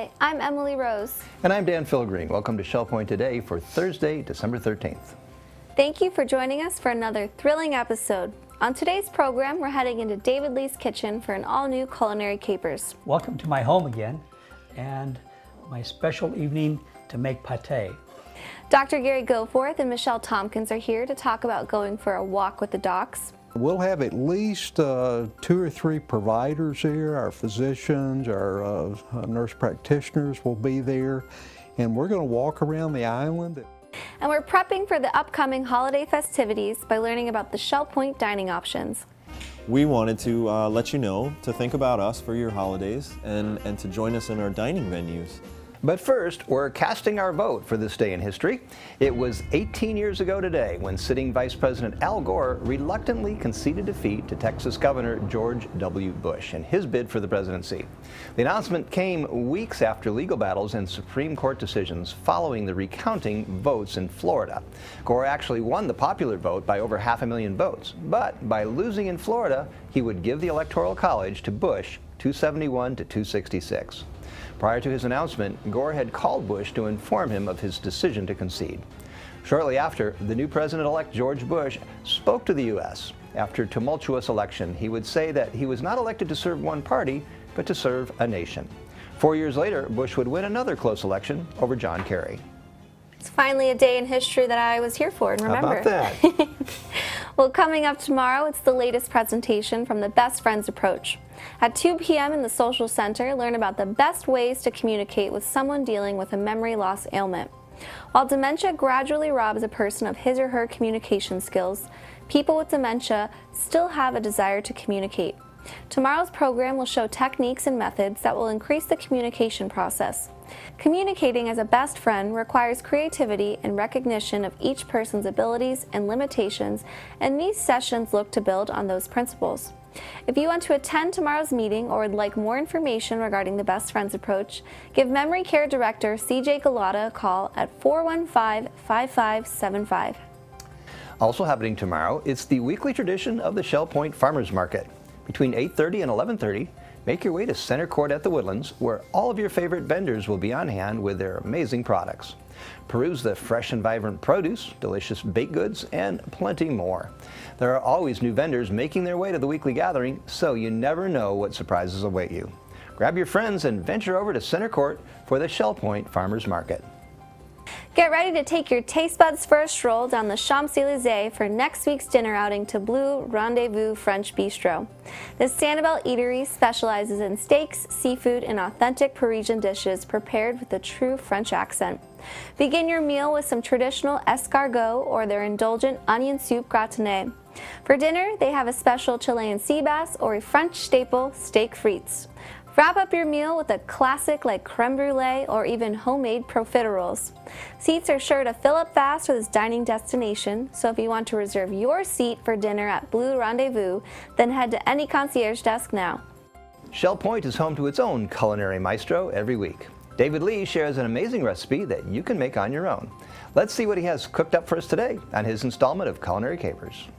Hi, I'm Emily Rose. And I'm Dan Philgreen. Welcome to Shell Point Today for Thursday, December 13th. Thank you for joining us for another thrilling episode. On today's program, we're heading into David Lee's kitchen for an all-new Culinary Capers. Welcome to my home again, and my special evening to make pate. Dr. Gary Goforth and Michelle Tompkins are here to talk about going for a walk with the docs. We'll have at least 2 or 3 providers here. Our physicians, our nurse practitioners will be there, and we're going to walk around the island. And we're prepping for the upcoming holiday festivities by learning about the Shell Point dining options. We wanted to let you know to think about us for your holidays and to join us in our dining venues. But first, we're casting our vote for this day in history. It was 18 years ago today when sitting Vice President Al Gore reluctantly conceded defeat to Texas Governor George W. Bush in his bid for the presidency. The announcement came weeks after legal battles and Supreme Court decisions following the recounting votes in Florida. Gore actually won the popular vote by over 500,000 votes, but by losing in Florida, he would give the Electoral College to Bush 271 to 266. Prior to his announcement, Gore had called Bush to inform him of his decision to concede. Shortly after, the new president-elect George Bush spoke to the U.S. After a tumultuous election, he would say that he was not elected to serve one party, but to serve a nation. 4 years later, Bush would win another close election over John Kerry. It's finally a day in history that I was here for and remember. How about that? Well, coming up tomorrow, it's the latest presentation from the Best Friends approach. At 2 p.m. in the Social Center, learn about the best ways to communicate with someone dealing with a memory loss ailment. While dementia gradually robs a person of his or her communication skills, people with dementia still have a desire to communicate. Tomorrow's program will show techniques and methods that will increase the communication process. Communicating as a best friend requires creativity and recognition of each person's abilities and limitations, and these sessions look to build on those principles. If you want to attend tomorrow's meeting or would like more information regarding the Best Friends approach, give Memory Care Director C.J. Galata a call at 415-5575. Also happening tomorrow, it's the weekly tradition of the Shell Point Farmers Market. Between 8:30 and 11:30, make your way to Center Court at the Woodlands, where all of your favorite vendors will be on hand with their amazing products. Peruse the fresh and vibrant produce, delicious baked goods, and plenty more. There are always new vendors making their way to the weekly gathering, so you never know what surprises await you. Grab your friends and venture over to Center Court for the Shell Point Farmers Market. Get ready to take your taste buds for a stroll down the Champs-Élysées for next week's dinner outing to Blue Rendezvous French Bistro. The Sanibel Eatery specializes in steaks, seafood, and authentic Parisian dishes prepared with a true French accent. Begin your meal with some traditional escargot or their indulgent onion soup gratiné. For dinner, they have a special Chilean sea bass or a French staple, steak frites. Wrap up your meal with a classic like creme brulee or even homemade profiteroles. Seats are sure to fill up fast for this dining destination, so if you want to reserve your seat for dinner at Blue Rendezvous, then head to any concierge desk now. Shell Point is home to its own culinary maestro every week. David Lee shares an amazing recipe that you can make on your own. Let's see what he has cooked up for us today on his installment of Culinary Capers.